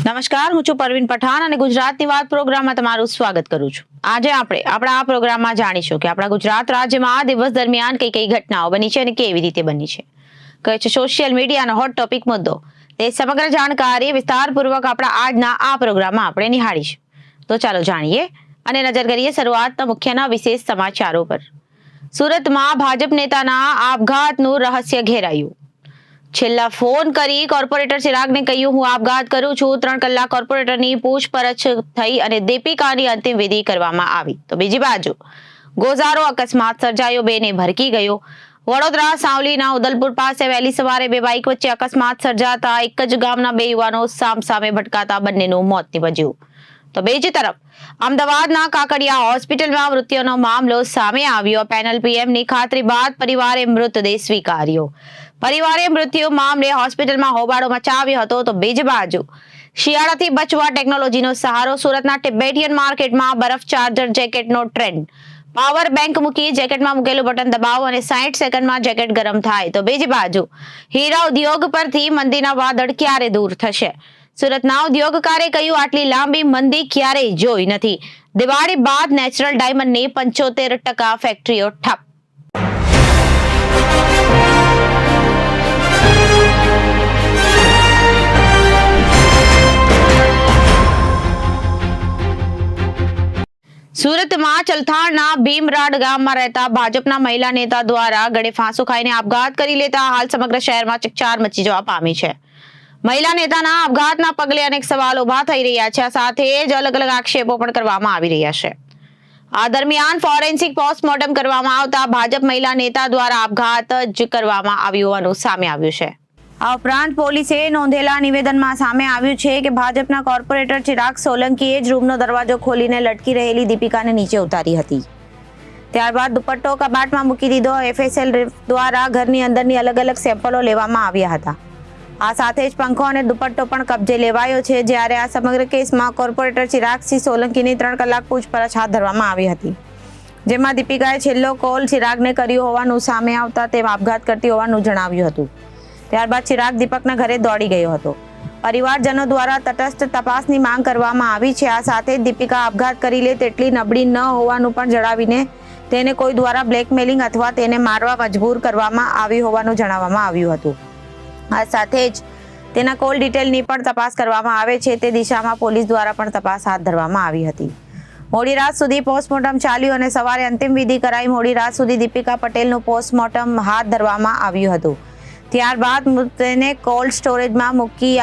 નમસ્કાર, હું છું પરવીન પઠાણ અને ગુજરાતની વાત પ્રોગ્રામમાં તમારું સ્વાગત કરું છું. આજે આપણે આપણા આ પ્રોગ્રામમાં જાણીશું કે આપણા ગુજરાત રાજ્યમાં આ દિવસ દરમિયાન કઈ કઈ ઘટનાઓ બની છે અને કેવી રીતે બની છે. કહે છે સોશિયલ મીડિયાનો હોટ ટોપિક મુદ્દો. તે સમગ્ર જાણકારી વિસ્તારપૂર્વક આપણા આજના આ પ્રોગ્રામમાં આપણે નિહાળીશું. તો ચાલો જાણીએ અને નજર કરીએ શરૂઆતના મુખ્યના વિશેષ સમાચારો પર. સુરતમાં ભાજપ નેતાના આપઘાતનું રહસ્ય ઘેરાયું. છેલ્લા ફોન કરી કોર્પોરેટર ચિરાગને કહ્યું, હું આપઘાત કરું છું. 3 કલાક કોર્પોરેટરની પૂછપરછ થઈ અને દીપિકાની અંતિમ વિધિ કરવામાં આવી. તો બીજી બાજુ ગોઝારો અકસ્માત સર્જાયો, બેને ભરકી ગયો. વડોદરા સાવલીના ઉદલપુર પાસે વહેલી સવારે 2 બાઇક વચ્ચે અકસ્માત સર્જાતા એક જ ગામના 2 યુવાનો સામસામે ભટકાતા બંનેનું મોત નીપજ્યું. તો બીજી તરફ અમદાવાદના કાકડિયા હોસ્પિટલમાં મૃત્યુનો મામલો સામે આવ્યો. પેનલ પીએમની ખાતરી બાદ પરિવારે મૃતદેહ સ્વીકાર્યો. પરિવારે મૃત્યુ મામલે હોસ્પિટલમાં હોબાળો મચાવ્યો હતો. તો બીજી બાજુ શિયાળાથી બચવા ટેકનોલોજીનો સહારો. સુરતના ટિબેટિયન માર્કેટમાં બરફ ચાર્જર જેકેટનો ટ્રેન્ડ. પાવર બેંક મૂકી જેકેટમાં મૂકેલું બટન દબાવો અને 60 સેકન્ડમાં જેકેટ ગરમ થાય. તો બીજી બાજુ હીરા ઉદ્યોગ પરથી મંદીના વાદળ ક્યારે દૂર થશે? સુરતના ઉદ્યોગકારે કહ્યું, આટલી લાંબી મંદી ક્યારેય જોઈ નથી. દિવાળી બાદ નેચરલ ડાયમંડની 75% ફેક્ટરીઓ ઠપ. સુરતમાં ચલથાણના ભીમરાડ ગામમાં રહેતા ભાજપના મહિલા નેતા દ્વારા ગળે ફાંસો ખાઈને આપઘાત કરી લેતા હાલ સમગ્ર શહેરમાં ચકચાર મચી જવા પામી છે. મહિલા નેતાના આપઘાતના પગલે અનેક સવાલો ઉભા થઈ રહ્યા છે. સાથે જ અલગ અલગ આક્ષેપો પણ કરવામાં આવી રહ્યા છે. આ દરમિયાન ફોરેન્સિક પોસ્ટમોર્ટમ કરવામાં આવતા ભાજપ મહિલા નેતા દ્વારા આપઘાત જ કરવામાં આવ્યું હોવાનું સામે આવ્યું છે. આ ઉપરાંત પોલીસે નોંધેલા નિવેદનમાં સામે આવ્યું છે કે ભાજપના કોર્પોરેટર ચિરાગ સોલંકીએ જ રૂમનો દરવાજો ખોલીને લટકી રહેલી દીપિકાને નીચે ઉતારી હતી. ત્યારબાદ દુપટ્ટો કબાટમાં મૂકી દીધો. એફએસએલ દ્વારા ઘરની અંદરની અલગ અલગ સેમ્પલો લેવામાં આવ્યા હતા. આ સાથે જ પંખો અને દુપટ્ટો પણ કબજે લેવાયો છે. જ્યારે આ સમગ્ર કેસમાં કોર્પોરેટર ચિરાગસિંહ સોલંકીની 3 કલાક પૂછપરછ હાથ ધરવામાં આવી હતી, જેમાં દીપિકાએ છેલ્લો કોલ ચિરાગને કર્યો હોવાનું સામે આવતા તે આપઘાત કરતી હોવાનું જણાવ્યું હતું. ત્યારબાદ ચિરાગ દીપકના ઘરે દોડી ગયો હતો. પરિવારજનો દ્વારા તટસ્થ તપાસની માંગ કરવામાં આવી છે. આ સાથે જ દીપિકા આપઘાત કરી લે તેટલી નબળી ન હોવાનું પણ જણાવીને તેને કોઈ દ્વારા બ્લેકમેલિંગ અથવા તેને મારવા મજબૂર કરવામાં આવી હોવાનું જણાવવામાં આવ્યું હતું. આ સાથે જ તેના કોલ ડિટેલની પણ તપાસ કરવામાં આવે છે તે દિશામાં પોલીસ દ્વારા પણ તપાસ હાથ ધરવામાં આવી હતી. મોડી રાત સુધી પોસ્ટમોર્ટમ ચાલ્યું અને સવારે અંતિમ વિધિ કરાઈ. મોડી રાત સુધી દીપિકા પટેલનું પોસ્ટમોર્ટમ હાથ ધરવામાં આવ્યું હતું. ત્યારબાદ મૃતદેહને કોલ્ડ સ્ટોરેજમાં મૂકી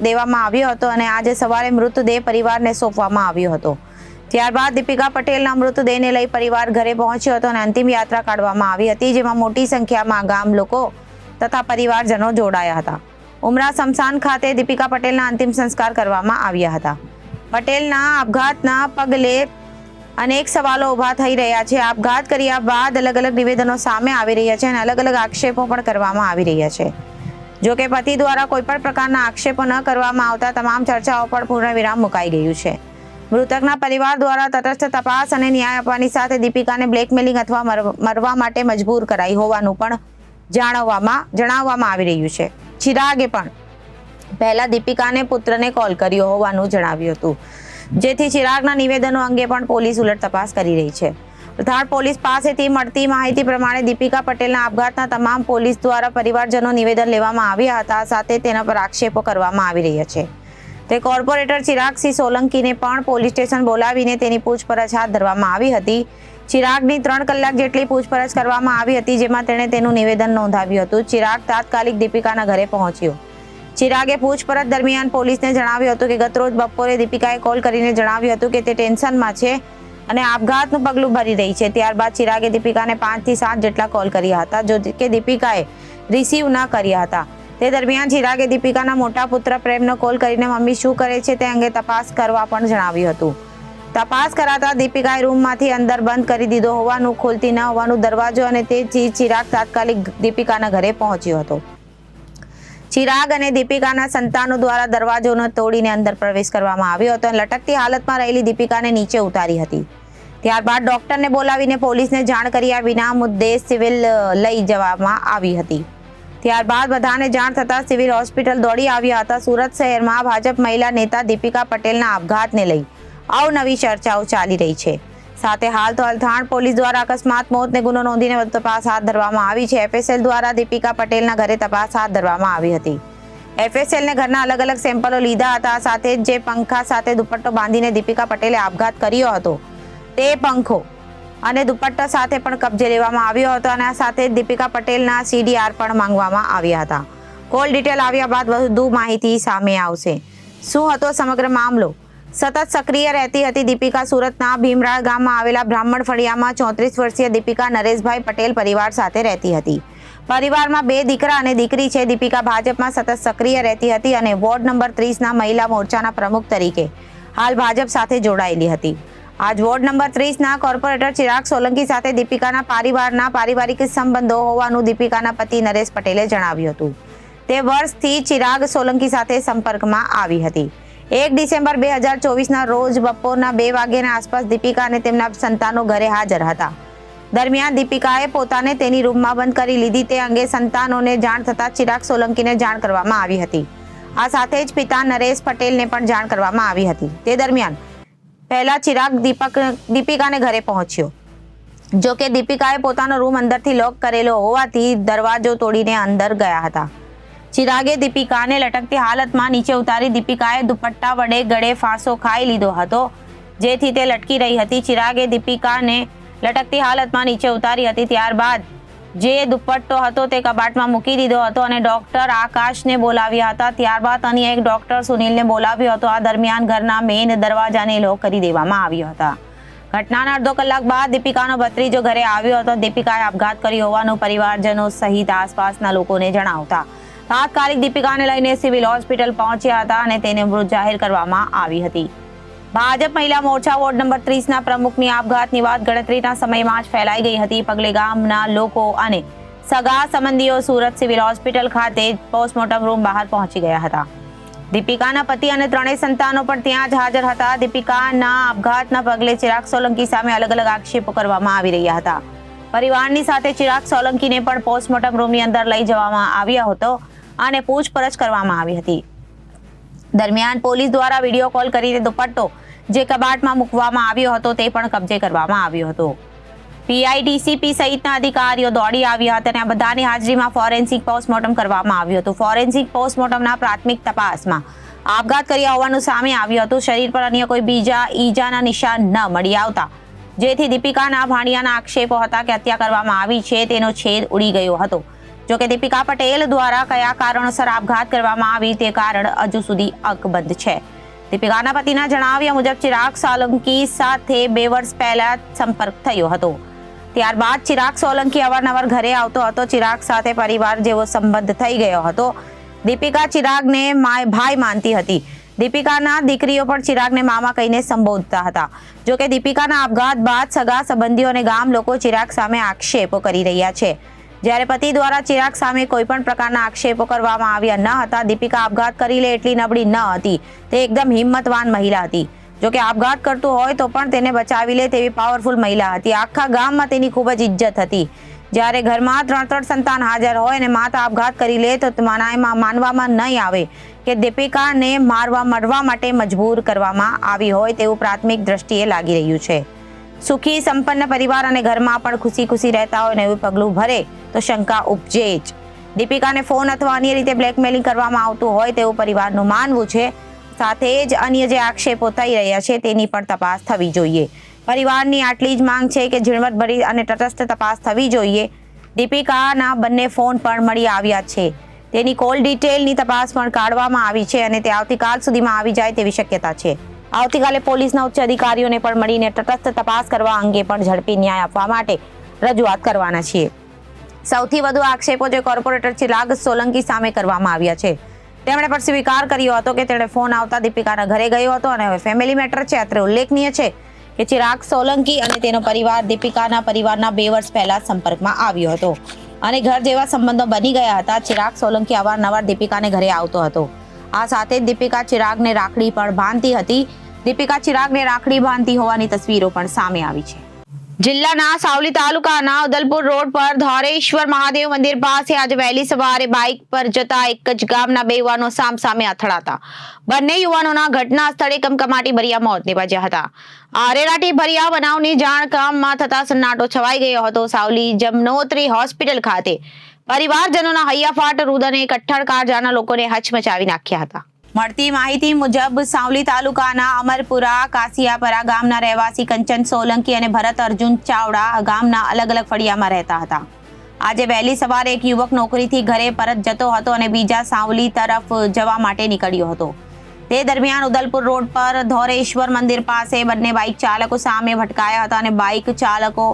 દેવામાં આવ્યો હતો અને આજે સવારે મૃતદેહ પરિવારને સોંપવામાં આવ્યો હતો. ત્યારબાદ દીપિકા પટેલના મૃતદેહને લઈ પરિવાર ઘરે પહોંચ્યો હતો અને અંતિમ યાત્રા કાઢવામાં આવી હતી, જેમાં મોટી સંખ્યામાં ગામ લોકો તથા પરિવારજનો જોડાયા હતા. ઉમરા સ્મશાન ખાતે દીપિકા પટેલના અંતિમ સંસ્કાર કરવામાં આવ્યા હતા. પટેલના આપઘાતના પગલે અનેક સવાલો ઉભા થઈ રહ્યા છે. આપઘાત કર્યા બાદ અલગ અલગ નિવેદનો સામે આવી રહ્યા છે અને અલગ અલગ આક્ષેપો પણ કરવામાં આવી રહ્યા છે. જો કે પતિ દ્વારા કોઈ પણ પ્રકારના આક્ષેપો ન કરવામાં આવતા તમામ ચર્ચાઓ પર પૂર્ણવિરામ મુકાઈ ગયું છે. મૃતકના પરિવાર દ્વારા તટસ્થ તપાસ અને ન્યાય આપવાની સાથે દીપિકાને બ્લેકમેલિંગ અથવા મરવા માટે મજબૂર કરાઈ હોવાનું પણ જણાવવામાં આવી રહ્યું છે. ચિરાગે પણ પહેલા દીપિકાને પુત્રને કોલ કર્યો હોવાનું જણાવ્યું હતું, જેથી ચિરાગના નિવેદનો અંગે પણ પોલીસ ઉલટ તપાસ કરી રહી છે. પ્રથાણ પોલીસ પાસેથી મળતી માહિતી પ્રમાણે દીપિકા પટેલના આપઘાતના તમામ પોલીસ દ્વારા પરિવારજનો નિવેદન લેવામાં આવ્યા હતા. સાથે તેના પર આક્ષેપો કરવામાં આવી રહ્યા છે. તે કોર્પોરેટર ચિરાગસિંહ સોલંકીને પણ પોલીસ સ્ટેશન બોલાવીને તેની પૂછપરછ હાથ ધરવામાં આવી હતી. ચિરાગની 3 કલાક જેટલી પૂછપરછ કરવામાં આવી હતી, જેમાં તેણે તેનું નિવેદન નોંધાવ્યું હતું. ચિરાગ તાત્કાલિક દીપિકાના ઘરે પહોંચ્યો. ચિરાગે પૂછપરછ દરમિયાન પોલીસને જણાવ્યું હતું કે ગતરોજ બપોરે દીપિકાએ કોલ કરીને જણાવ્યું હતું કે તે ટેન્શનમાં છે અને આપઘાતનું પગલું ભરી રહી છે. ત્યારબાદ ચિરાગે દીપિકાને 5 થી 7 જેટલા કોલ કર્યા હતા, જો કે દીપિકાએ રિસીવ ન કર્યા હતા. તે દરમિયાન ચિરાગે દીપિકાના મોટા પુત્ર પ્રેમનો કોલ કરીને મમ્મી શું કરે છે તે અંગે તપાસ કરવા પણ જણાવ્યું હતું. તપાસ કરાતા દીપિકાએ રૂમમાંથી અંદર બંધ કરી દીધો હોવાનું, ખોલતી ન હોવાનું દરવાજો અને તે ચિરાગ તાત્કાલિક દીપિકાના ઘરે પહોંચ્યો હતો. ચિરાગ અને દીપિકાના સંતાનો દ્વારા દરવાજોને તોડીને અંદર પ્રવેશ કરવામાં આવ્યો હતો અને લટકતી હાલતમાં રહેલી દીપિકાને નીચે ઉતારી હતી. ત્યારબાદ ડોક્ટરને બોલાવીને પોલીસને જાણ કર્યા વિના મુદ્દે સિવિલ લઈ જવામાં આવી હતી. ત્યારબાદ બધાને જાણ થતાં સિવિલ હોસ્પિટલ દોડી આવ્યા હતા. સુરત શહેરમાં ભાજપ મહિલા નેતા દીપિકા પટેલના આપઘાતને લઈ અવનવી ચર્ચાઓ ચાલી રહી છે. સાથે હાલ તો અલથાણ પોલીસ દ્વારા અકસ્માત મોતને ગુનો નોંધીને વધુ તપાસ હાથ ધરવામાં આવી છે. FSL દ્વારા દીપિકા પટેલના ઘરે તપાસ હાથ ધરવામાં આવી હતી. FSLને ઘરના અલગ અલગ સેમ્પલો લીધા હતા. સાથે જ જે પંખા સાથે દુપટ્ટો બાંધીને દીપિકા પટેલે આપઘાત કર્યો હતો તે પંખો અને દુપટ્ટા સાથે પણ કબજે લેવામાં આવ્યો હતો અને આ સાથે જ દીપિકા પટેલના CDR પણ માંગવામાં આવ્યા હતા. કોલ ડિટેલ આવ્યા બાદ વધુ માહિતી સામે આવશે. શું હતો સમગ્ર મામલો? સતત સક્રિય રહેતી હતી દીપિકા. સુરતના ભીમરાળ ગામમાં આવેલા બ્રાહ્મણ ફળિયામાં 34 વર્ષીય દીપિકા નરેશભાઈ પટેલ પરિવાર સાથે રહેતી હતી. પરિવારમાં 2 દીકરા અને દીકરી છે. દીપિકા ભાજપમાં સતત સક્રિય રહેતી હતી અને વોર્ડ નંબર 30ના મહિલા મોરચાના પ્રમુખ તરીકે હાલ ભાજપ સાથે જોડાયેલી હતી. આજ વોર્ડ નંબર 30ના કોર્પોરેટર ચિરાગ સોલંકી સાથે દીપિકાના પરિવારના પારિવારિક સંબંધો હોવાનું દીપિકાના પતિ નરેશ પટેલે જણાવ્યું હતું. તે વર્ષથી ચિરાગ સોલંકી સાથે સંપર્કમાં આવી હતી. 1 ડિસેમ્બર 2024ના રોજ બપોરના 2 વાગ્યાના આસપાસ દીપિકા અને તેમના સંતાનો ઘરે હાજર હતા. દરમિયાન દીપિકાએ પોતાને તેની રૂમમાં બંધ કરી લીધી. તે અંગે સંતાનોને જાણ થતાં ચિરાગ સોલંકીને જાણ કરવામાં આવી હતી. આ સાથે જ પિતા નરેશ પટેલને પણ જાણ કરવામાં આવી હતી. તે દરમિયાન પહેલા ચિરાગ દીપિકાને ઘરે પહોંચ્યો. જો કે દીપિકાએ પોતાનો રૂમ અંદરથી લોક કરેલો હોવાથી દરવાજો તોડીને અંદર ગયા હતા. ચિરાગે દીપિકાને લટકતી હાલતમાં નીચે ઉતારી દીપિકાએ દુપટ્ટા વડે ગળે ફાંસો ખાઈ લીધો હતો, જેથી તે લટકી રહી હતી. ચિરાગે દીપિકાને લટકતી હાલતમાં નીચે ઉતારી હતી. ત્યારબાદ જે દુપટ્ટો હતો તે કબાટમાં મૂકી દીધો હતો અને ડોક્ટર આકાશને બોલાવ્યા હતા. ત્યારબાદ અન્ય એક ડોક્ટર સુનિલને બોલાવ્યો હતો. આ દરમિયાન ઘરના મેઇન દરવાજાને લોક કરી દેવામાં આવ્યો હતા. ઘટનાના અડધો કલાક બાદ દીપિકાનો ભત્રીજો ઘરે આવ્યો હતો. દીપિકાએ આપઘાત કર્યો હોવાનું પરિવારજનો સહિત આસપાસના લોકોને જણાવતા તાત્કાલિક દીપિકાને લઈને સિવિલ હોસ્પિટલ પહોંચ્યા હતા અને તેને મૃત જાહેર કરવામાં આવી હતી. ભાજપ મહિલા મોરચા વોર્ડ નંબર 30ના પ્રમુખની આપઘાતની વાત ગણતરીના સમયમાં જ ફેલાઈ ગઈ હતી. પગલે ગામના લોકો અને સગા સંબંધીઓ સુરત સિવિલ હોસ્પિટલ ખાતે પોસ્ટમોર્ટમ રૂમ બહાર પહોંચી ગયા હતા. દીપિકાના પતિ અને 3 સંતાનો પણ ત્યાં જ હાજર હતા. દીપિકાના આપઘાતના પગલે ચિરાગ સોલંકી સામે અલગ અલગ આક્ષેપો કરવામાં આવી રહ્યા હતા. પરિવારની સાથે ચિરાગ સોલંકીને પણ પોસ્ટમોર્ટમ રૂમની અંદર લઈ જવામાં આવ્યો હતો અને પૂછપરછ કરવામાં આવી હતી. દરમિયાન પોલીસ દ્વારા વિડીયો કોલ કરીને દુપટ્ટો જે કબાટમાં મૂકવામાં આવ્યો હતો તે પણ કબજે કરવામાં આવ્યો હતો. PIDCP સહિતના અધિકારીઓ દોડી આવ્યા હતા અને આ બધાની હાજરીમાં ફોરેન્સિક પોસ્ટમોર્ટમ કરવામાં આવ્યું હતું. ફોરેન્સિક પોસ્ટમોર્ટમના પ્રાથમિક તપાસમાં આપઘાત કર્યા હોવાનું સામે આવ્યું હતું. શરીર પર અન્ય કોઈ બીજા ઈજાના નિશાન ન મળી આવતા જેથી દીપિકાના ભાણિયાના આક્ષેપો હતા કે હત્યા કરવામાં આવી છે તેનો છેદ ઉડી ગયો હતો. જોકે દીપિકા પટેલ દ્વારા કયા કારણોસર આપઘાત કરવામાં આવી તે કારણ હજુ સુધી અકબંધ છે. દીપિકાના પતિના જણાવ્યા મુજબ ચિરાગ સોલંકી સાથે 2 વર્ષ પહેલા સંપર્ક થયો હતો. ત્યારબાદ ચિરાગ સોલંકી અવારનવાર ઘરે આવતો હતો. ચિરાગ સાથે પરિવાર જેવો સંબંધ થઈ ગયો હતો. દીપિકા ચિરાગને ભાઈ માનતી હતી. દીપિકાના દીકરીઓ પણ ચિરાગને મામા કહીને સંબોધતા હતા. જોકે દીપિકાના આપઘાત બાદ સગા સંબંધીઓ અને ગામ લોકો ચિરાગ સામે આક્ષેપો કરી રહ્યા છે. જ્યારે પતિ દ્વારા ચિરાગ સામે કોઈ પણ પ્રકારના આક્ષેપો કરવામાં આવ્યા ન હતા. દીપિકા આપઘાત કરી લે એટલી નબળી ન હતી. તે એકદમ હિંમતવાન મહિલા હતી. જોકે આપઘાત કરતું હોય તો પણ તેને બચાવી લે તેવી પાવરફુલ મહિલા હતી. આખા ગામમાં તેની ખૂબ જ ઇજ્જત હતી. જ્યારે ઘરમાં 3 સંતાન હાજર હોય અને માતા આપઘાત કરી લે તો માનવામાં નહીં આવે કે દીપિકાને મરવા માટે મજબૂર કરવામાં આવી હોય તેવું પ્રાથમિક દ્રષ્ટિએ લાગી રહ્યું છે. સુખી સંપન્ન પરિવાર અને ઘરમાં પણ ખુશી રહેતા હોય ને એવું પગલું ભરે તો શંકા ઉપજે જ. દીપિકાને ફોન અથવા અન્ય રીતે બ્લેકમેલિંગ કરવામાં આવતું હોય તેવું પરિવારનું માનવું છે. સાથે જ અન્ય જે આક્ષેપો થઈ રહ્યા છે તેની પણ તપાસ થવી જોઈએ. પરિવારની આટલી જ માંગ છે કે ઝીણવટભરી અને તટસ્થ તપાસ થવી જોઈએ. દીપિકાના બંને ફોન પણ મળી આવ્યા છે. તેની કોલ ડિટેલની તપાસ પણ કાઢવામાં આવી છે અને તે આવતીકાલ સુધીમાં આવી જાય તેવી શક્યતા છે. આવતીકાલે પોલીસના ઉચ્ચ અધિકારીઓને પણ મળીને તટસ્થ તપાસ કરવા અંગે પણ ઝડપી ન્યાય આપવા માટે રજૂઆત કરવાના છીએ. સૌથી વધુ આક્ષેપો જે કોર્પોરેટર ચિરાગ સોલંકી સામે કરવામાં આવ્યા છે. તેમણે પણ સ્વીકાર કર્યો હતો કે તેણે ફોન આવતા દીપિકાના ઘરે ગયો હતો અને હવે ફેમિલી મેટર છે. અત્રે ઉલ્લેખનીય છે કે ચિરાગ સોલંકી અને તેનો પરિવાર દીપિકાના પરિવારના 2 વર્ષ પહેલા સંપર્કમાં આવ્યો હતો અને ઘર જેવા સંબંધો બની ગયા હતા. ચિરાગ સોલંકી અવારનવાર દીપિકાને ઘરે આવતો હતો. આ સાથે જ દીપિકા ચિરાગને રાખડી પણ બાંધતી હતી. દીપિકા ચિરાગને રાખડી બાંધતી હોવાની તસવીરો પણ સામે આવી છે. જિલ્લાના સાવલી તાલુકાના ઉદલપુર રોડ પર ધોરેશ્વર મહાદેવ મંદિર પાસે આજે વહેલી સવારે બાઇક પર જતા એક જ ગામના બે યુવાનો સામસામે અથડાતા બંને યુવાનોના ઘટના સ્થળે કમકમાટી ભર્યા મોત નિપજ્યા હતા. આરેરાટી ભર્યા બનાવની જાણ ગામમાં થતા સન્નાટો છવાઈ ગયો હતો. સાવલી જમનોત્રી હોસ્પિટલ ખાતે પરિવારજનોના હૈયાફાટ રુદને કઠ્ઠળ કાળજાના લોકોને હચમચાવી નાખ્યા હતા. મળતી માહિતી મુજબ સાવલી તાલુકાના અમરપુરા કાસિયાપરા ગામના રહેવાસી કંચન સોલંકી અને ભરત અર્જુન ચાવડા ગામના અલગ અલગ ફળિયામાં રહેતા હતા. આજે વહેલી સવારે એક યુવક નોકરીથી ઘરે પરત જતો હતો અને બીજા સાવલી તરફ જવા માટે નીકળ્યો હતો. તે દરમિયાન ઉદલપુર રોડ પર ધોરેશ્વર મંદિર પાસે બંને બાઇક ચાલકો સામે ભટકાયા હતા અને બાઇક ચાલકો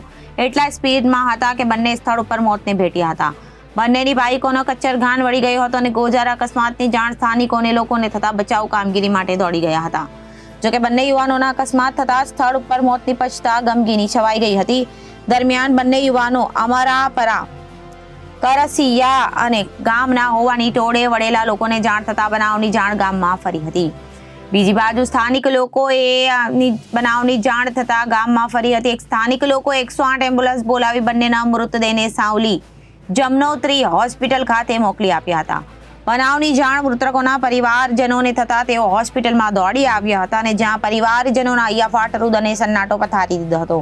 એટલા સ્પીડમાં હતા કે બંને સ્થળ ઉપર મોતને ભેટ્યા હતા. બંનેની બાઇકોનો કચ્ચર ઘાણ વળી ગયો હતો અને ગોજાર અકસ્માતની જાણ સ્થાનિકોને લોકોને થતા બચાવ કામગીરી માટે દોડી ગયા હતા. જોકે બંને યુવાનોના અકસ્માત થતા સ્થળ ઉપર મોત નિપજતા ગમગીની છવાઈ ગઈ હતી. દરમિયાન બંને યુવાનો અમારાપરા કરસિયા અને ગામના હોવાની ટોળે વળેલા લોકોને જાણ થતા બનાવની જાણ ગામમાં ફરી હતી. બીજી બાજુ સ્થાનિક લોકોએ બનાવની જાણ થતા ગામમાં ફરી હતી. સ્થાનિક લોકોએ 108 એમ્બ્યુલન્સ બોલાવી બંનેના મૃતદેહને સાવલી જમનોત્રી હોસ્પિટલ ખાતે મોકલી આપ્યા હતા. બનાવની જાણ મૃતકોના પરિવારજનોને થતા તેઓ હોસ્પિટલમાં દોડી આવ્યા હતા અને જ્યાં પરિવારજનોના હૈયાફાટ રુદને સન્નાટો પથારી દીધો હતો.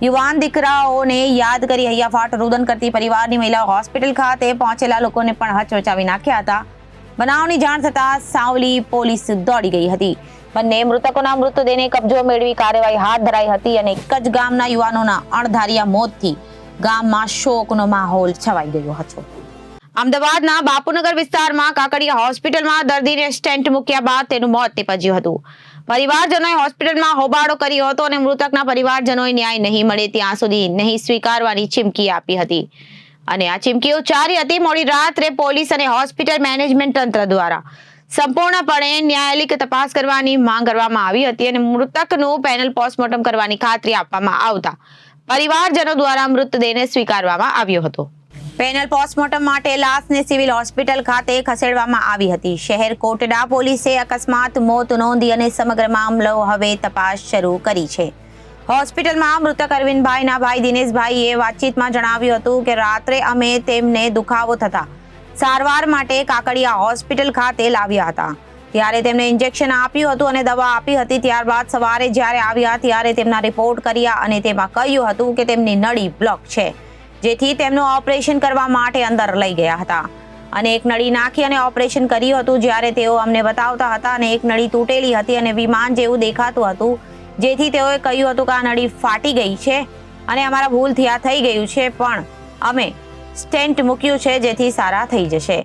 યુવાન દીકરાઓને યાદ કરી હૈયાફાટ રુદન કરતી પરિવારની મહિલા હોસ્પિટલ ખાતે પહોંચેલા લોકોને પણ હચમચાવી નાખ્યા હતા. બનાવની જાણ થતા સાવલી પોલીસ દોડી ગઈ હતી. બંને મૃતકોના મૃતદેહને કબજો મેળવી કાર્યવાહી હાથ ધરાઈ હતી અને એક જ ગામના યુવાનોના અણધાર્યા મોતથી ગામમાં શોકનો માહોલ છવાઈ ગયો હતો. અમદાવાદના બાપુનગર વિસ્તારમાં કાકડિયા હોસ્પિટલમાં દર્દીને સ્ટેન્ટ મૂક્યા બાદ તેનું મોત નિપજ્યું હતું. પરિવારજનોએ હોસ્પિટલમાં હોબાળો કર્યો હતો અને મૃતકના પરિવારજનોએ ન્યાય નહીં મળે ત્યાં સુધી નહીં સ્વીકારવાની ચીમકી આપી હતી અને આ ચીમકી ઉચ્ચારી હતી. મોડી રાત્રે પોલીસ અને હોસ્પિટલ મેનેજમેન્ટ તંત્ર દ્વારા સંપૂર્ણપણે ન્યાયાલયિક તપાસ કરવાની માંગ કરવામાં આવી હતી અને મૃતકનું પેનલ પોસ્ટમોર્ટમ કરવાની ખાતરી આપવામાં આવતા પરિવારજનો દ્વારા મૃતદેહને સ્વીકારવામાં આવ્યો હતો. પેનલ પોસ્ટમોર્ટમ માટે લાશને સિવિલ હોસ્પિટલ ખાતે ખસેડવામાં આવી હતી. શહેર કોટડા પોલીસે અકસ્માત મોત નોંધી અને સમગ્ર મામલો હવે તપાસ શરૂ કરી છે. હોસ્પિટલમાં મૃતક અરવિંદભાઈના ભાઈ દિનેશભાઈએ વાતચીતમાં જણાવ્યું હતું કે રાત્રે અમે તેમને દુખાવો થતા સારવાર માટે કાકડિયા હોસ્પિટલ ખાતે લાવ્યા હતા. ત્યારે તેમને ઇન્જેક્શન આપ્યું હતું અને દવા આપી હતી. ત્યારબાદ સવારે જ્યારે આવ્યા ત્યારે તેમના રિપોર્ટ કર્યા અને તેમાં કહ્યું હતું કે તેમની નળી બ્લોક છે, જેથી તેમનું ઓપરેશન કરવા માટે અંદર લઈ ગયા હતા અને એક નળી નાખી અને ઓપરેશન કર્યું હતું. જ્યારે તેઓ અમને બતાવતા હતા અને એક નળી તૂટેલી હતી અને વિમાન જેવું દેખાતું હતું, જેથી તેઓએ કહ્યું હતું કે આ નળી ફાટી ગઈ છે અને અમારા ભૂલથી આ થઈ ગયું છે, પણ અમે સ્ટેન્ટ મૂક્યું છે જેથી સારા થઈ જશે.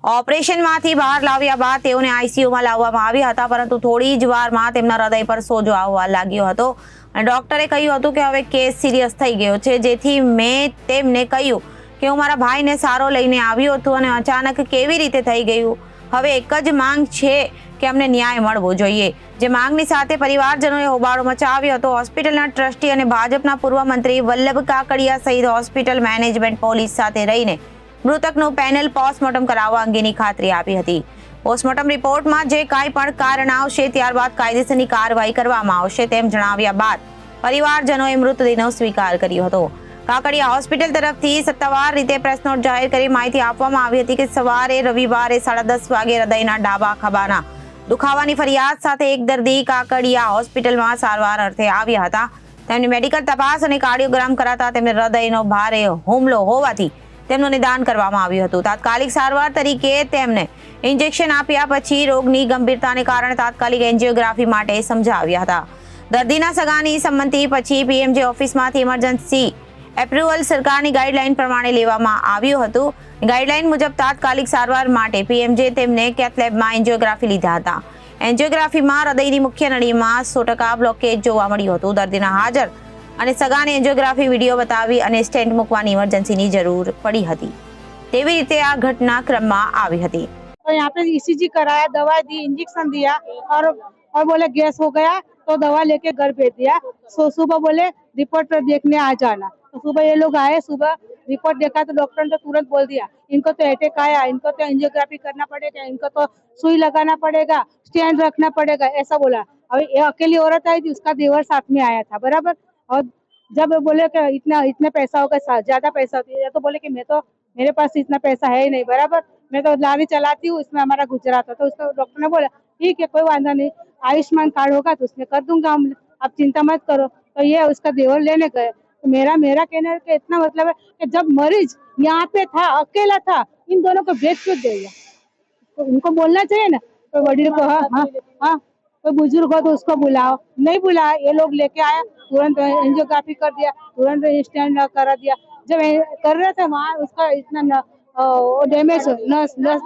ઓપરેશનમાંથી બહાર લાવ્યા બાદ તેઓને આઈસીયુમાં લાવવામાં આવ્યા હતા, પરંતુ થોડી જ વારમાં તેમના હૃદય પર સોજો આવવા લાગ્યો હતો અને ડોક્ટરે કહ્યું હતું કે હવે કેસ સિરિયસ થઈ ગયો છે, જેથી મેં તેમને કહ્યું કે હું મારા ભાઈને સારો લઈને આવ્યો હતો અને અચાનક કેવી રીતે થઈ ગયું. હવે એક જ માંગ છે કે અમને ન્યાય મળવો જોઈએ. જે માંગની સાથે પરિવારજનોએ હોબાળો મચાવ્યો હતો. હોસ્પિટલના ટ્રસ્ટી અને ભાજપના પૂર્વ મંત્રી વલ્લભ કાકડિયા સહિત હોસ્પિટલ મેનેજમેન્ટ પોલીસ સાથે રહીને મૃતકનું પેનલ પોસ્ટમોર્ટમ કરાવવા અંગેની ખાતરી આપી હતી. પોસ્ટમોર્ટમ રિપોર્ટમાં જે કાંઈ પણ કારણ આવશે ત્યારબાદ કાયદેસરની કાર્યવાહી કરવામાં આવશે તેમ જણાવ્યા બાદ પરિવારજનોએ મૃતદેહનો સ્વીકાર કર્યો હતો. કાકડિયા હોસ્પિટલ તરફથી સત્તાવાર રીતે પ્રેસ નોટ જાહેર કરી માહિતી આપવામાં આવી હતી કે સવારે રવિવારે 10:30 વાગે હૃદયના ડાબા ખભાના દુખાવાની ફરિયાદ સાથે એક દર્દી કાકડિયા હોસ્પિટલમાં સારવાર અર્થે આવ્યા હતા. તેમની મેડિકલ તપાસ અને કાર્ડિયોગ્રામ કરાતા તેમને હૃદયનો ભારે હુમલો હોવાથી તેમનું નિદાન કરવામાં આવ્યું હતું. તાત્કાલિક સારવાર તરીકે તેમને ઇન્જેક્શન આપ્યા પછી રોગની ગંભીરતાને કારણે તાત્કાલિક એન્જિયોગ્રાફી માટે સમજાવ્યા હતા. દર્દીના સગાની સંમતિ પછી પીએમજે ઓફિસમાંથી ઇમરજન્સી એપ્રુવલ સરકારની ગાઈડલાઈન પ્રમાણે લેવામાં આવ્યું હતું. ગાઈડલાઈન મુજબ તાત્કાલિક સારવાર માટે પીએમજે તેમને કેથ લેબમાં એન્જિયોગ્રાફી લીધા હતા. એન્જિયોગ્રાફીમાં હૃદયની મુખ્ય નળીમાં 100% બ્લોકેજ જોવા મળ્યું હતું. દર્દીના હાજર અને સગાને એન્જિયોગ્રાફી વિડીયો બતાવી અને સ્ટેન્ટ મૂકવાની ઇમરજન્સીની જરૂર પડી હતી. તેવી રીતે આ ઘટના ક્રમમાં આવી હતી. तो यहाँ पे ईसीजी कराया, दवा दी, इंजेक्शन दिया और बोले गैस हो गया तो दवा लेके घर भेज दिया. सुबह बोले रिपोर्ट देखने आ जाना. तो सुबह ये लोग आए, सुबह रिपोर्ट देखा तो डॉक्टर ने तो तुरंत बोल दिया इनको तो अटैक आया, इनको तो एंजियोग्राफी करना पड़ेगा, इनको तो सुई लगाना पड़ेगा, स्टैंड रखना पड़ेगा, ऐसा बोला. अब ये अकेली औरत आई थी, उसका देवर साथ में आया था, बराबर. और जब बोले कि इतना इतना पैसा होगा, ज्यादा पैसा होती है, तो बोले कि मेरे पास इतना पैसा है ही नहीं, बराबर मैं तो लारी चलाती हूँ, इसमें हमारा गुजरात होता। तो उसको डॉक्टर ने बोला ठीक है कोई वादा नहीं, आयुष्मान कार्ड होगा तो उसमें कर दूंगा हम, आप चिंता मत करो। तो ये उसका देवर लेने गए। तो मेरा कहने का इतना मतलब है कि जब मरीज यहाँ पे था, अकेला था, इन दोनों को भेज क्यों देगा? तो उनको बोलना चाहिए ना, तो वडील को, हाँ हाँ हाँ, कोई बुजुर्ग हो तो उसको बुलाओ, नहीं बुलाया, ये लोग लेके आया, तुरंत एंजियोग्राफी कर दिया, तुरंत स्टैंड करा दिया। जब कर रहे थे वहाँ उसका इतना डैमेज, नस नस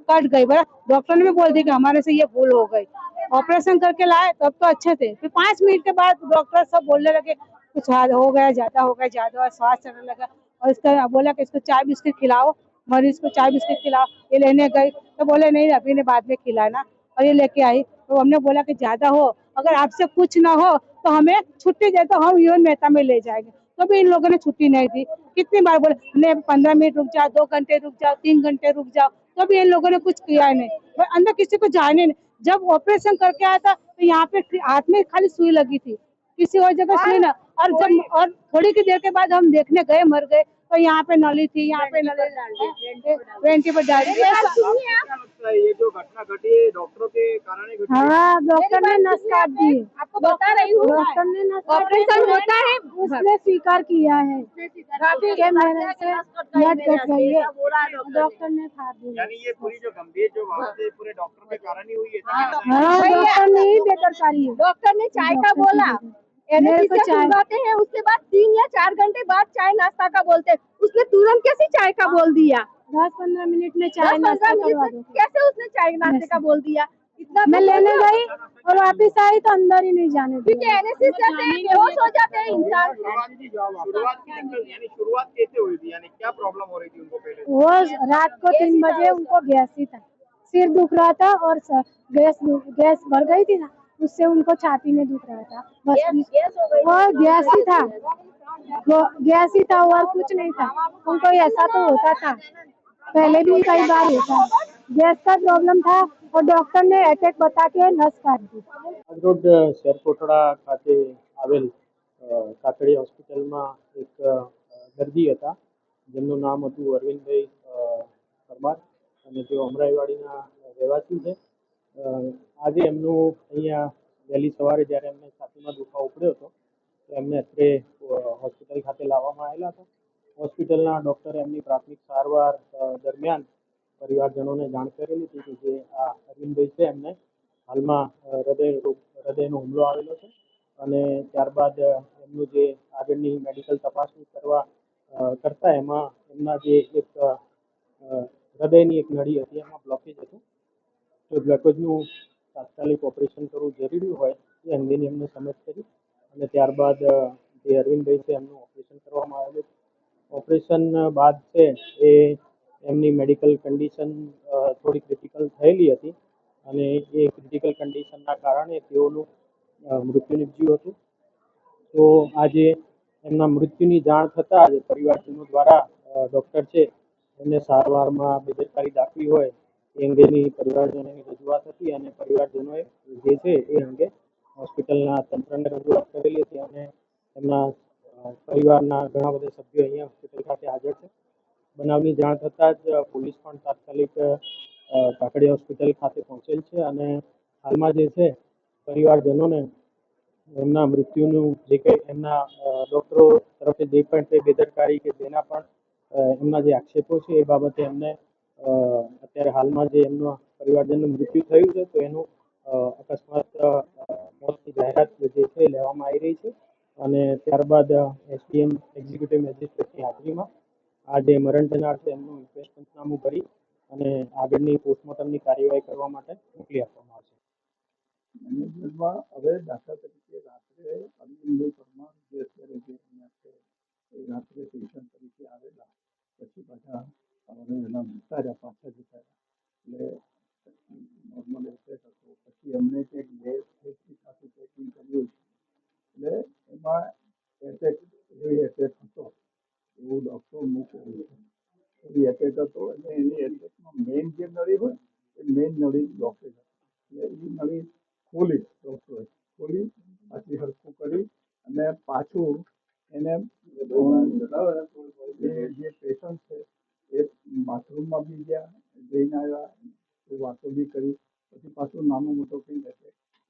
कट गई, बड़ा डॉक्टर ने भी बोल दिया कि हमारे से ये भूल हो गई। ऑपरेशन करके लाए तब तो अच्छे थे, फिर 5 मिनट के बाद डॉक्टर सब बोलने लगे कुछ हो गया, ज्यादा हो गया, ज्यादा श्वास चलने लगा। और इसका बोला कि इसको चाय बिस्किट खिलाओ, मरीज को चाय बिस्किट खिलाओ। ये लेने गई तो बोले नहीं अभी ने बाद में खिलाना, और ये लेके आई। तो हमने बोला कि ज्यादा हो, अगर आपसे कुछ ना हो तो हमें छुट्टी दे, तो हम यूएन मेहता में ले जाएंगे। तो भी इन लोगों ने छुट्टी नहीं दी। कितनी बार बोले नहीं 15 मिनट रुक जाओ, 2 घंटे रुक जाओ, 3 घंटे रुक जाओ, तो भी इन लोगों ने कुछ किया ही नहीं। अंदर किसी को जाने नहीं। जब ऑपरेशन करके आया था तो यहाँ पे हाथ में खाली सुई लगी थी, किसी और जगह सुई ना। और थोड़ी की देर के बाद हम देखने गए, मर गए, तो यहाँ पे नली थी, यहाँ पे नली वेंटी पर डाल दी। क्या लगता है ये जो घटना घटी है डॉक्टरों के कारण ही घटी है? हाँ, डॉक्टर ने नस काट दी। आपको बता रही हूँ डॉक्टर ने नस काट ऑपरेशन दी। होता है उसने स्वीकार किया है कि मेरे से ब्लड कट गई है, डॉक्टर ने काट दी। यानी ये पूरी जो गंभीर जो बात है पूरे डॉक्टर के कारण ही हुई है। हाँ, डॉक्टर ने ही बेदरकारी है। डॉक्टर ने चाय का बोला, मेरे को चाय सुलगाते हैं, उसके बाद 3 या 4 घंटे बाद चाय नाश्ता का बोलते हैं। उसने तुरंत कैसे चाय का बोल दिया? 10-15 मिनट में चाय नाश्ता करवा दो। कैसे उसने चाय नाश्ते का बोल दिया? इतना मैं लेने गई और वापिस आई तो अंदर ही नहीं जाने दिया। एनेस्थीसिया से बेहोश हो जाते हैं इंसान। शुरुआत कैसे हुई थी? यानी क्या प्रॉब्लम हो रही थी उनको पहले? वो रात को 3 बजे उनको गैस ही था, सिर दुख रहा था, और गैस भर गई थी ना, उससे उनको छाती में दुख रहा था, बस वो गैस ही था, वो गैस ही था और कुछ नहीं था उनको। ऐसा तो होता था पहले भी कई बार होता, गैस का प्रॉब्लम था, और डॉक्टर ने अटैक बता के नस काट दी। આજરોજ શેરકોટડા ખાતે આવેલ કાકડી હોસ્પિટલમાં એક દર્દી હતા જેમનું નામ હતું અરવિંદભાઈ પરમાર અને તેઓ અમરાઈવાડીના રહેવાસી છે. આજે એમનું અહીંયા વહેલી સવારે જ્યારે એમને છાતીમાં દુખાવો પડ્યો હતો તો એમને અત્રે હોસ્પિટલ ખાતે લાવવામાં આવેલા હતા. હોસ્પિટલના ડૉક્ટરે એમની પ્રાથમિક સારવાર દરમિયાન પરિવારજનોને જાણ કરેલી હતી કે જે આ અરવિંદભાઈ છે એમને હાલમાં હૃદયનો હુમલો આવેલો છે અને ત્યારબાદ એમનું જે આગળની મેડિકલ તપાસણી કરતા એમાં એમના જે એક હૃદયની એક નળી હતી એમાં બ્લોકેજ હતું. તો બ્લોકેજનું તાત્કાલિક ઓપરેશન કરવું જરૂરી હોય એ અંગેની એમને સમજ કરી અને ત્યારબાદ જે અરવિંદભાઈ છે એમનું ઓપરેશન કરવામાં આવેલું. ઓપરેશન બાદ છે એ એમની મેડિકલ કન્ડિશન થોડી ક્રિટિકલ થયેલી હતી અને એ ક્રિટિકલ કન્ડિશનના કારણે તેઓનું મૃત્યુ નીપજ્યું હતું. તો આજે એમના મૃત્યુની જાણ થતાં જ પરિવારજનો દ્વારા ડૉક્ટર છે એમને સારવારમાં બેદરકારી દાખવી હોય એ અંગેની પરિવારજનોની રજૂઆત હતી અને પરિવારજનોએ જે છે એ અંગે હોસ્પિટલના તંત્રને રજૂઆત કરેલી હતી અને એમના પરિવારના ઘણા બધા સભ્યો અહીંયા હોસ્પિટલ ખાતે હાજર છે. બનાવની જાણ થતાં જ પોલીસ પણ તાત્કાલિક કાકડી હોસ્પિટલ ખાતે પહોંચેલ છે અને હાલમાં જે છે પરિવારજનોને એમના મૃત્યુનું જે કંઈ એમના ડૉક્ટરો તરફથી જે પણ તે બેદરકારી કે જેના પણ એમના જે આક્ષેપો છે એ બાબતે એમને અત્યારે હાલમાં જે એમના પરિવારજનનું મૃત્યુ થયું છે તો એનું અકસ્માત મોતની જાહેરાત જે છે લેવામાં આવી રહી છે અને ત્યારબાદ એસડીએમ એક્ઝિક્યુટિવ મેજિસ્ટ્રેટની હાજરીમાં આ જે મરણ જનાર છે એમનું ઇન્ક્વેસ્ટ પંચનામું કરી અને આગળની પોસ્ટમોર્ટમની કાર્યવાહી કરવા માટે મોકલી આપવામાં આવશે. મેનેજમેન્ટમાં હવે દાખલા તરીકે રાત્રે અરવિંદભાઈ પરમાર જે અત્યારે જે અહીંયા છે એ રાત્રે પેશન્ટ તરીકે આવેલા, પછી પાછા સવારે વહેલા જતા રહ્યા, પાછા જતા રહ્યા, એટલે નોર્મલ એટેક હતો. પછી એમને કંઈક બે સાથે ચેકિંગ કર્યું એટલે એમાં એટેક હતો એવું ડૉક્ટરનું કહેવું છે. એવી એટેક હતો એટલે એની એટેકમાં મેઇન જે નળી હોય એ મેઇન નળી બ્લોકેજ હતી એટલે એ નળી ખોલી ડૉક્ટરે, ખોલી પાછી હરખું કરી અને પાછું એને જે પેશન્ટ છે એ બાથરૂમમાં બી ગયા, જઈને આવ્યા, એ વાતો બી કરી, પછી પાછું નાનું મોટું કંઈ રહેશે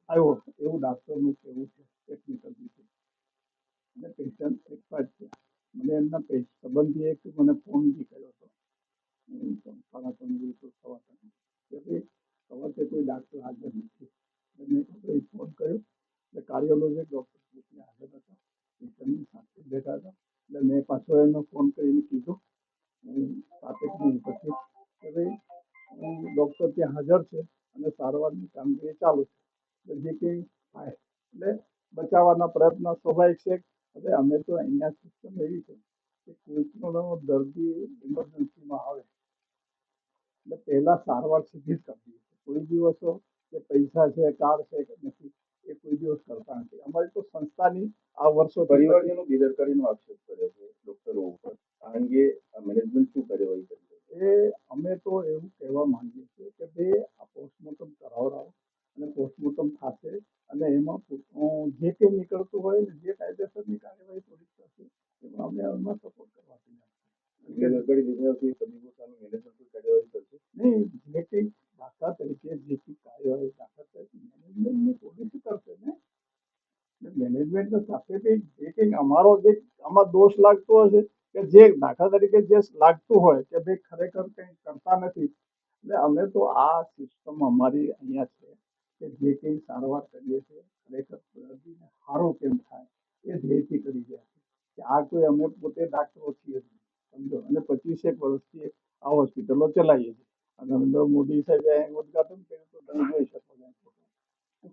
આવ્યો, એવું ડાક્ટરનું કહેવું છે ટેકનિકલ રીતે. અને પેશન્ટ એક્સપાયર થયા. મને એમના સંબંધીએ મને ફોન બી કર્યો હતો 3:30 તો 3:15 કે ભાઈ સવારે કોઈ ડાક્ટર હાજર નથી. મેં ફોન કર્યો એટલે કાર્ડિયોલોજી ડૉક્ટર હાજર હતા, પેશન્ટની સાથે બેઠા હતા. એટલે મેં પાછો એનો ફોન કરીને કીધું 7 મિનિટ પછી કે ભાઈ ડૉક્ટર ત્યાં હાજર છે અને સારવારની કામગીરી ચાલુ છે, એટલે જે કંઈ થાય એટલે બચાવવાના પ્રયત્ન સ્વાભાવિક છે. હવે અમે તો અહીંયા સિસ્ટમ એવી છે કે કોઈ પણ દર્દી ઇમરજન્સીમાં આવે એટલે પહેલા સારવાર સીધી જ કરવી છે. કોઈ દિવસો કે પૈસા છે, કાર્ડ છે કે નથી, એ કોઈ દિવસ કરતા નથી. અમારી તો સંસ્થાની આ વર્ષો પરિવારજનો બેદરકારીનો આક્ષેપ કર્યો છે ડોક્ટરો ઉપર. આ અંગે મેનેજમેન્ટ શું કાર્યવાહી કરી છે? એ અમે તો એવું કહેવા માંગીએ છીએ કે ભાઈ આ પોસ્ટમોર્ટમ કરાવડાવો અને પોસ્ટમોર્ટમ થશે અને એમાં જે કંઈ નીકળતું હોય ને જે કાયદેસરની કાર્યવાહી પોલીસ કરશે એમાં અમે એમાં સપોર્ટ કરવા તૈયાર છીએ. બેદરકારી દેખાડતી તબીબો સામે મેનેજમેન્ટ કોઈ કાર્યવાહી કરશે? નહીં, જે કંઈ દાખલા તરીકે જે કંઈ કાર્યવાહી દાખલા તરીકે મેનેજમેન્ટની પોલિસી કરશે ને, મેનેજમેન્ટ સાથે કંઈ જે કંઈ અમારો જે આમાં દોષ લાગતો હશે કે જે દાખલા તરીકે જે લાગતું હોય કે ભાઈ ખરેખર કંઈ કરતા નથી, એટલે અમે તો આ સિસ્ટમ અમારી અહીંયા છે કે જે કંઈ સારવાર કરીએ છીએ ખરેખર દર્દીને સારું કેમ થાય એ ધ્યેયથી કરી રહ્યા છીએ. કે આ કોઈ અમે પોતે ડાક્ટરો છીએ જ નહીં, સમજો. અને 25 વર્ષથી આ હોસ્પિટલો ચલાવીએ છીએ. નરેન્દ્ર મોદી સાહેબે ઉદઘાટન કર્યું તો તમે જોઈ શકો છો.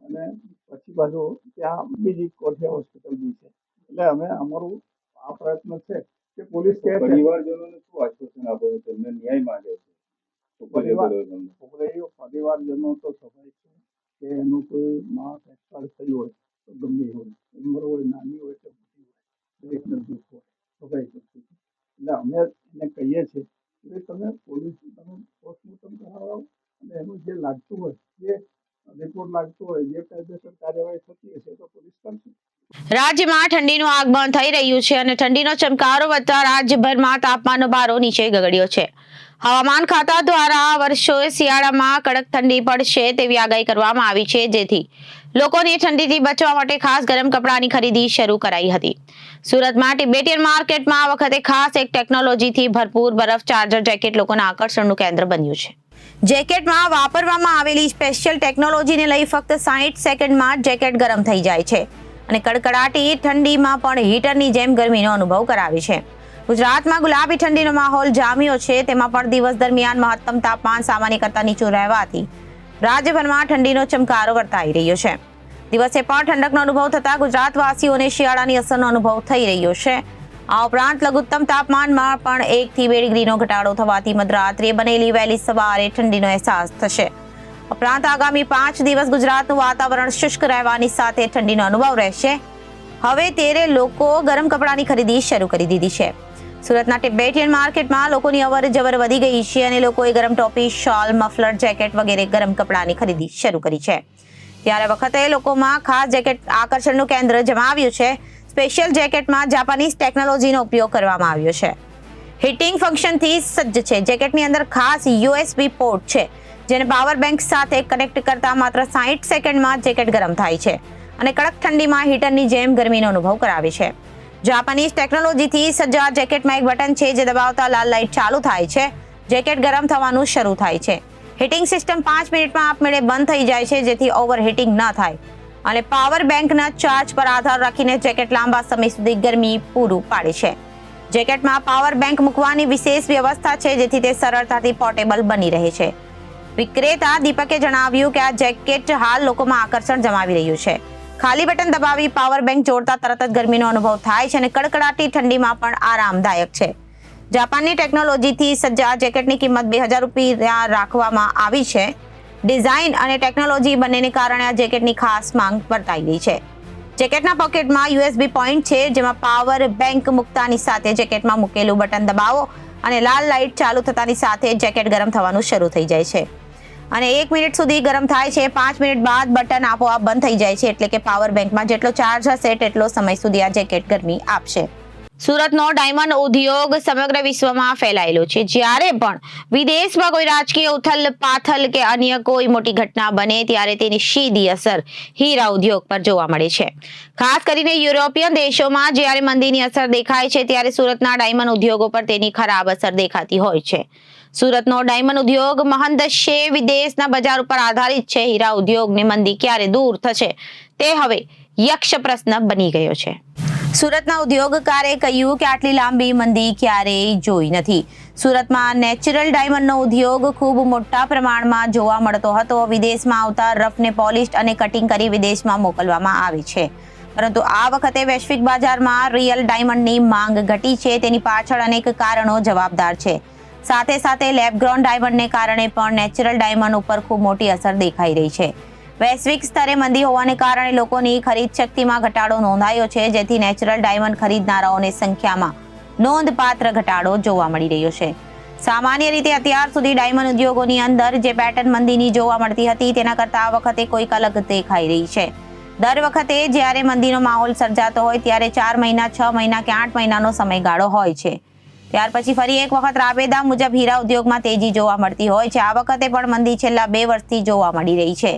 અને પછી બાજુ ત્યાં બીજી કોઠિયા હોસ્પિટલ બી છે. એટલે અમે અમારું આ પ્રયત્ન છે કે પોલીસ કહે છે પરિવારજનોને શું આશ્વાસન આપો છો? તેમને ન્યાય માંગે છે તો પરિવારજનો તો સ્વાભાવિક છે કે એનું કોઈ માણસ એક્સપાયર થયું હોય તો ગમે હોય, ઉંમર હોય, નાની હોય કે મોટી હોય, દરેકને દુઃખ હોય, સ્વાભાવિક વસ્તુ છે. એટલે અમે એને કહીએ છીએ કે તમે પોલીસ તમે પોસ્ટમોર્ટમ કરાવો અને એનું જે લાગતું હોય, જે રિપોર્ટ લાગતો હોય, જે કાયદેસર કાર્યવાહી થતી હશે તો પોલીસ કરશે. રાજ્યમાં ઠંડીનું આગમન થઈ રહ્યું છે અને ઠંડીનો ચમકારો વધતા રાજ્યભરમાં તાપમાનનો પારો નીચે ગગડ્યો છે. હવામાન ખાતા દ્વારા આ વર્ષે શિયાળામાં કડક ઠંડી પડશે તેવી આગાહી કરવામાં આવી છે, જેથી લોકોને ઠંડીથી બચવા માટે ખાસ ગરમ કપડાની ખરીદી શરૂ કરાઈ હતી. સુરતમાં ટિબેટિયન માર્કેટમાં આ વખતે ખાસ એક ટેકનોલોજીથી ભરપૂર બરફ ચાર્જર જેકેટ લોકોના આકર્ષણનું કેન્દ્ર બન્યું છે. જેકેટમાં વાપરવામાં આવેલી સ્પેશિયલ ટેકનોલોજીને લઈ ફક્ત 60 સેકન્ડમાં જેકેટ ગરમ થઈ જાય છે અને કડકડાટી ઠંડીમાં પણ હીટરની જેમ ગરમીનો અનુભવ કરાવે છે. ગુજરાતમાં ગુલાબી ઠંડીનો માહોલ જામ્યો છે. તેમાં પણ દિવસ દરમિયાન મહત્તમ તાપમાન સામાન્ય કરતાં નીચું રહેવાથી રાજ્યભરમાં ઠંડીનો ચમકારો વર્તાઈ રહ્યો છે. દિવસે પણ ઠંડકનો અનુભવ થતાં ગુજરાતવાસીઓને શિયાળાની અસરનો અનુભવ થઈ રહ્યો છે. આ ઉપરાંત લઘુત્તમ તાપમાનમાં પણ 1 થી 2 ડિગ્રીનો ઘટાડો થવાથી મધરાત્રિએ બનેલી વહેલી સવારે ઠંડીનો અહેસાસ થશે. ઉપરાંત આગામી 5 દિવસ ગુજરાતનું વાતાવરણ શુષ્ક રહેવાની સાથે ઠંડીનો અનુભવ રહેશે. હવે ત્યારે લોકો ગરમ કપડાની ખરીદી શરૂ કરી દીધી છે. સુરતના ટિબેટિયન માર્કેટમાં લોકોની અવરજવર વધી ગઈ છે અને લોકોએ ગરમ ટોપી, શોલ, મફલર, જેકેટ વગેરે ગરમ કપડાની ખરીદી શરૂ કરી છે. ત્યારે વખતે લોકોમાં ખાસ જેકેટ આકર્ષણનું કેન્દ્ર જમાવ્યું છે. સ્પેશિયલ જેકેટમાં જાપાનીઝ ટેકનોલોજીનો ઉપયોગ કરવામાં આવ્યો છે. હીટિંગ ફંક્શનથી સજ્જ છે. જેકેટની અંદર ખાસ USB પોર્ટ છે, જેને પાવર બેંક સાથે કનેક્ટ કરતા માત્ર 60 સેકન્ડમાં જેકેટ ગરમ થાય છે અને કડક ઠંડીમાં હીટરની જેમ ગરમીનો અનુભવ કરાવે છે. જાપાનીઝ ટેકનોલોજીથી સજ્જ આ જેકેટમાં એક બટન છે, જે દબાવતા લાલ લાઇટ ચાલુ થાય છે. જેકેટ ગરમ થવાનું શરૂ થાય છે. હીટિંગ સિસ્ટમ 5 મિનિટમાં આપમેળે બંધ થઈ જાય છે, જેથી ઓવરહીટિંગ ન થાય. અને પાવર બેંકના ચાર્જ પર આધાર રાખીને જેકેટ લાંબા સમય સુધી ગરમી પૂરું પાડે છે. જેકેટમાં પાવર બેંક મૂકવાની વિશેષ વ્યવસ્થા છે, જેથી તે સરળતાથી પોર્ટેબલ બની રહે છે. વિક્રેતા દીપકે જણાવ્યું કે આ જેકેટ હાલ લોકોમાં આકર્ષણ જમાવી રહ્યું છે. ખાલી બટન દબાવી પાવર બેંક જોડતા તરત જ ગરમીનો અનુભવ થાય છે અને કડકડાટી ઠંડીમાં પણ આરામદાયક છે. જાપાનની ટેકનોલોજીથી સજ્જ આ જેકેટની કિંમત 2000 રૂપિયા રાખવામાં આવી છે. ડિઝાઇન અને ટેકનોલોજી બંનેને કારણે આ જેકેટની ખાસ માંગ વર્તાઈ ગઈ છે. જેકેટના પોકેટમાં USB પોઈન્ટ છે, જેમાં પાવર બેંક મૂકતાની સાથે જેકેટમાં મૂકેલું બટન દબાવો અને લાલ લાઇટ ચાલુ થતાની સાથે જેકેટ ગરમ થવાનું શરૂ થઈ જાય છે અને 1 મિનિટ સુધી ગરમ થાય છે. 5 મિનિટ બાદ બટન આપોઆપ બંધ થઈ જાય છે, એટલે કે પાવર બેંકમાં જેટલો ચાર્જ હશે તેટલો સમય સુધી આ જેકેટ ગરમી આપશે. સુરતનો ડાયમંડ ઉદ્યોગ સમગ્ર વિશ્વમાં ફેલાયેલો છે. જ્યારે પણ વિદેશમાં કોઈ રાજકીય ઉથલ પાથલ કે અન્ય કોઈ મોટી ઘટના બને ત્યારે તેની સીધી અસર હીરા ઉદ્યોગ પર જોવા મળે છે. ખાસ કરીને યુરોપિયન દેશોમાં જ્યારે મંદીની અસર દેખાય છે ત્યારે સુરતના ડાયમંડ ઉદ્યોગો પર તેની ખરાબ અસર દેખાતી હોય છે. સુરતનો ડાયમંડ ઉદ્યોગ મહંદશે વિદેશના બજાર ઉપર આધારિત છે. હીરા ઉદ્યોગની મંદી ક્યારે દૂર થશે તે હવે યક્ષ પ્રશ્ન બની ગયો છે. સુરતના ઉદ્યોગકારે કહ્યું કે આટલી લાંબી મંદી ક્યારેય જોઈ નથી. સુરતમાં નેચરલ ડાયમંડનો ઉદ્યોગ ખૂબ મોટા પ્રમાણમાં જોવા મળતો હતો. વિદેશમાં આવતા રફને પોલિશ્ડ અને કટિંગ કરી વિદેશમાં મોકલવામાં આવે છે. પરંતુ આ વખતે વૈશ્વિક બજારમાં રિયલ ડાયમંડની માંગ ઘટી છે. તેની પાછળ અનેક કારણો જવાબદાર છે. સાથે સાથે લેબ ગ્રોન ડાયમંડને કારણે પણ નેચરલ ડાયમંડ ઉપર ખૂબ મોટી અસર દેખાઈ રહી છે. વૈશ્વિક સ્તરે મંદી હોવાને કારણે લોકોની ખરીદ શક્તિમાં ઘટાડો નોંધાયો છે, જેથી નેચરલ ડાયમંડ ખરીદનારાઓની સંખ્યામાં નોંધપાત્ર ઘટાડો જોવા મળી રહ્યો છે. સામાન્ય રીતે અત્યાર સુધી ડાયમંડ ઉદ્યોગોની અંદર જે પેટર્ન મંદીની જોવા મળતી હતી તેના કરતાં આ વખતે કોઈક અલગ દેખાઈ રહી છે. દર વખતે જ્યારે મંદીનો માહોલ સર્જાતો હોય ત્યારે 4 મહિના, 6 મહિના કે 8 મહિનાનો સમયગાળો હોય છે. ત્યાર પછી ફરી એક વખત રાબેતા મુજબ હીરા ઉદ્યોગમાં તેજી જોવા મળતી હોય છે. આ વખતે પણ મંદી છેલ્લા 2 વર્ષથી જોવા મળી રહી છે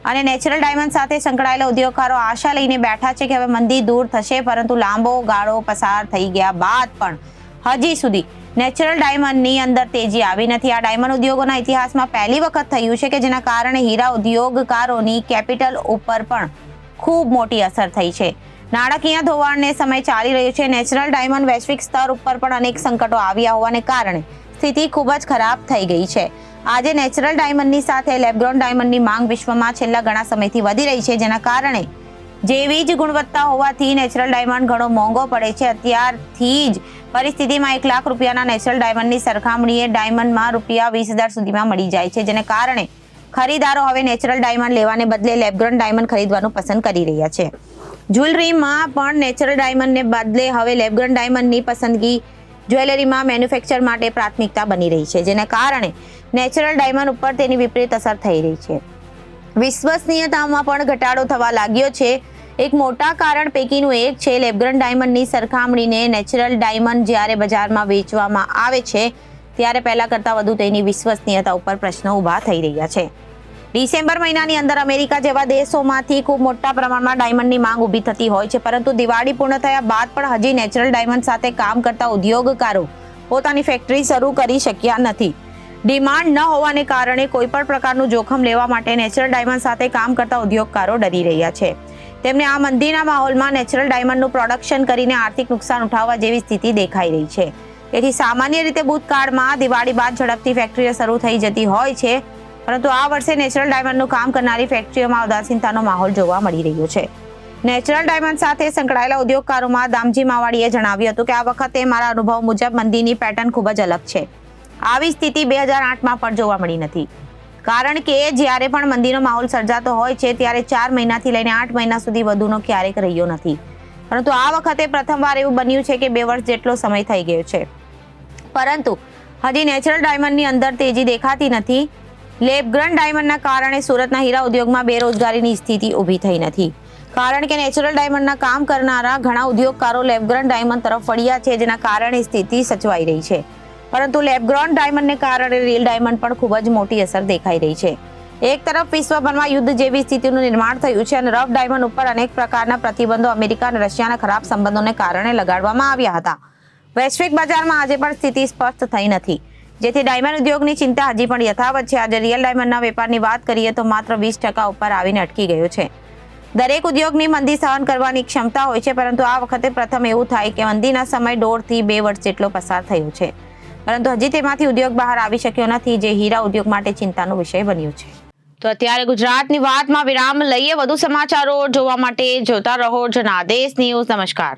અને નેચરલ ડાયમંડ સાથે સંકળાયેલા ઉદ્યોગકારો આશા લઈને બેઠા છે કે હવે મંદી દૂર થશે. પરંતુ લાંબો ગાળો પસાર થઈ ગયા બાદ પણ હજી સુધી નેચરલ ડાયમંડની અંદર તેજી આવી નથી. આ ડાયમંડ ઉદ્યોગોના ઇતિહાસમાં પહેલી વખત થયું છે કે જેના કારણે હીરા ઉદ્યોગકારોની કેપિટલ ઉપર પણ ખૂબ મોટી અસર થઈ છે. નાણાકીય ધોવાણને સમય ચાલી રહ્યો છે. નેચરલ ડાયમંડ વૈશ્વિક સ્તર ઉપર પણ અનેક સંકટો આવ્યા હોવાને કારણે સ્થિતિ ખૂબ જ ખરાબ થઈ ગઈ છે. આજે નેચરલ ડાયમંડની સાથે લેબગ્રોન ડાયમંડની માંગ વિશ્વમાં છેલ્લા ઘણા સમયથી વધી રહી છે, જેના કારણે જેવી જ ગુણવત્તા હોવાથી નેચરલ ડાયમંડ ઘણો મોંઘો પડે છે. અત્યારથી જ પરિસ્થિતિમાં 1 લાખ રૂપિયાના નેચરલ ડાયમંડની સરખામણીએ ડાયમંડમાં રૂપિયા 20,000 સુધીમાં મળી જાય છે, જેને કારણે ખરીદારો હવે નેચરલ ડાયમંડ લેવાને બદલે લેબગ્રોન ડાયમંડ ખરીદવાનું પસંદ કરી રહ્યા છે. જ્વેલરીમાં પણ નેચરલ ડાયમંડને બદલે હવે લેબગ્રોન ડાયમંડની પસંદગી જ્વેલરીમાં મેન્યુફેક્ચર માટે પ્રાથમિકતા બની રહી છે, જેના કારણે નેચરલ ડાયમંડ ઉપર તેની વિપરીત અસર થઈ રહી છે. વિશ્વસનીયતામાં પણ ઘટાડો થવા લાગ્યો છે. એક મોટા કારણ પૈકીનું એક છે લેબગ્રોન ડાયમંડની સરખામણીને નેચરલ ડાયમંડ જ્યારે બજારમાં વેચવામાં આવે છે ત્યારે પહેલા કરતાં વધુ તેની વિશ્વસનીયતા ઉપર પ્રશ્નો ઊભા થઈ રહ્યા છે. ડિસેમ્બર મહિનાની અંદર અમેરિકા જેવા દેશોમાંથી ખૂબ મોટા પ્રમાણમાં ડાયમંડની માંગ ઊભી થતી હોય છે, પરંતુ દિવાળી પૂર્ણ થયા બાદ પણ હજી નેચરલ ડાયમંડ સાથે કામ કરતા ઉદ્યોગકારો પોતાની ફેક્ટરી શરૂ કરી શક્યા નથી. ડિમાન્ડ ન હોવાને કારણે કોઈ પણ પ્રકારનું જોખમ લેવા માટે નેચરલ ડાયમંડ સાથે કામ કરતા ઉદ્યોગકારો ડરી રહ્યા છે. તેમને આ મંદીના માહોલમાં નેચરલ ડાયમંડનું પ્રોડક્શન કરીને આર્થિક નુકસાન ઉઠાવવા જેવી સ્થિતિ દેખાઈ રહી છે. તેથી સામાન્ય રીતે ભૂતકાળમાં દિવાળી બાદ ઝડપથી ફેક્ટરીઓ શરૂ થઈ જતી હોય છે, પરંતુ આ વર્ષે નેચરલ ડાયમંડનું કામ કરનારી ફેક્ટરીઓમાં ઉદાસીનતાનો માહોલ જોવા મળી રહ્યો છે. નેચરલ ડાયમંડ સાથે સંકળાયેલા ઉદ્યોગકારોમાં દામજી માવાડીએ જણાવ્યું હતું કે આ વખતે મારા અનુભવ મુજબ મંદીની પેટર્ન ખૂબ જ અલગ છે. આવી સ્થિતિ 2008માં પણ જોવા મળી નથી. કારણ કે જ્યારે પણ મંદીનો માહોલ સર્જાતો હોય છે ત્યારે 4 મહિનાથી લઈને 8 મહિના સુધી વધુનો ક્યારેક રહ્યો નથી. પરંતુ આ વખતે પ્રથમવાર એવું બન્યું છે કે 2 વર્ષ જેટલો સમય થઈ ગયો છે, પરંતુ હજી નેચરલ ડાયમંડની અંદર તેજી દેખાતી નથી. લેબગ્રોન ડાયમંડના કારણે સુરતના હીરા ઉદ્યોગમાં બેરોજગારીની સ્થિતિ ઊભી થઈ નથી. કારણ કે નેચરલ ડાયમંડના કામ કરનારા ઘણા ઉદ્યોગકારો લેબગ્રોન ડાયમંડ તરફ વળ્યા છે, જેના કારણે સ્થિતિ સચવાઈ રહી છે. પરંતુ લેબગ્રોન ડાયમંડને કારણે રિયલ ડાયમંડ પણ ખૂબ જ મોટી અસર દેખાઈ રહી છે. એક તરફ વિશ્વભરમાં યુદ્ધ જેવી સ્થિતિનું નિર્માણ થયું છે અને રફ ડાયમંડ ઉપર અનેક પ્રકારના પ્રતિબંધો અમેરિકા અને રશિયાના ખરાબ સંબંધોને કારણે લગાડવામાં આવ્યા હતા. વૈશ્વિક બજારમાં આજે પણ સ્થિતિ સ્પષ્ટ થઈ નથી, જેથી ડાયમંડ ઉદ્યોગની ચિંતા હજી પણ યથાવત છે. આજે રિયલ ડાયમંડના વેપારની વાત કરીએ તો માત્ર 20% ઉપર આવીને અટકી ગયો છે. દરેક ઉદ્યોગની મંદી સહન કરવાની ક્ષમતા હોય છે, પરંતુ આ વખતે પ્રથમ એવું થાય કે મંદીના સમય 1.5 થી 2 વર્ષ જેટલો પસાર થયો છે, પરંતુ હજી તેમાંથી ઉદ્યોગ બહાર આવી શક્યો નથી, જે હીરા ઉદ્યોગ માટે ચિંતાનો વિષય બન્યો છે. તો અત્યારે ગુજરાતની વાતમાં વિરામ લઈએ. વધુ સમાચારો જોવા માટે જોતા રહો જનાદેશ ન્યૂઝ. નમસ્કાર.